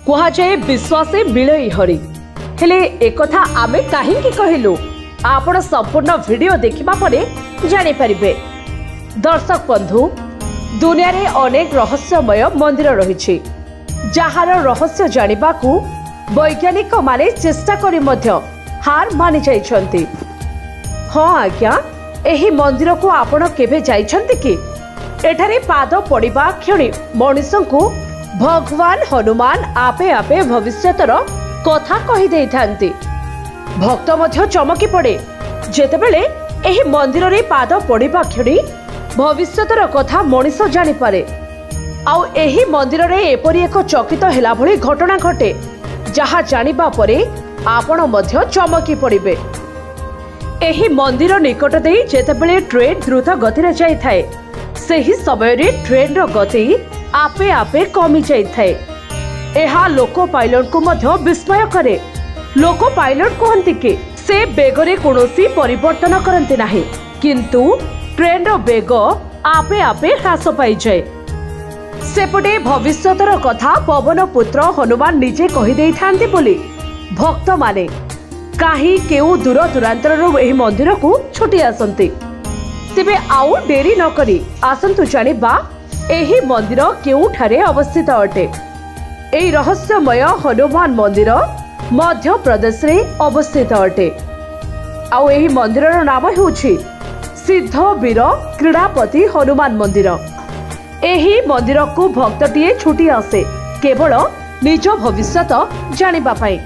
कुहाए विश्वासे मिलई हरि हेले एकथा आमे काहींकी कहलु आपण संपूर्ण वीडियो देखिबा परे जानि परिबे। दर्शक बंधु दुनिया रे अनेक रहस्यमय मंदिर रहिछि जहार रहस्य जानिबाकू वैज्ञानिक माने चेष्टा करी मध्य हार मानि जाइछन्ति। हाँ आज्ञा एही मंदिर को आपण केबे जाइछन्ति कि? एठारे पाद पड़िबा क्षणी मनुष्यंकु भगवान हनुमान आपे आपे भविष्यतर कथा कहि देइथांती। भक्त मध्य चमकी पड़े जेतेबेले एही मंदिर रे पाद पड़िबा क्षणी भविष्यतर कथा मनुष्य जानि पारे। आउ एही मंदिर रे एपरि एक चकित हेला भली घटना घटे जहा जानिबा परे आपण मध्य चमकी पड़िबे। एही मंदिर निकट देई जेतेबेले ट्रेन द्रुत गति रे जाई थाए सेही समय रे ट्रेन रो गति आपे आपे कमी जाई थाए। एहा लोको पायलट को मध्य विस्मय करे। लोको पायलट कहंती कि से बेगरे कोनोसी परिवर्तन करंती नाही किंतु ट्रेन रो बेग आपे आपे ह्रास पाई जाए। सेपटे भविष्यतर कथा पवन पुत्र हनुमान निजे कहि देई थांती बोली भक्त माने काही केउ दूर दूरांतर एही मंदिर को छुटी आसंती। तेबे आउ डेरी न करी आसंतु जानिबा एही मंदिर केउठारे अवस्थित अटे। एही रहस्यमय हनुमान मंदिर मध्य प्रदेश रे अवस्थित अटे। आउ एही मंदिर रो नाम हेउछि सिद्ध वीर क्रीड़ापति हनुमान मंदिर। एही मंदिर को भक्तटिए छुटी आसे केवल निज भविष्यत जानिबा पाई।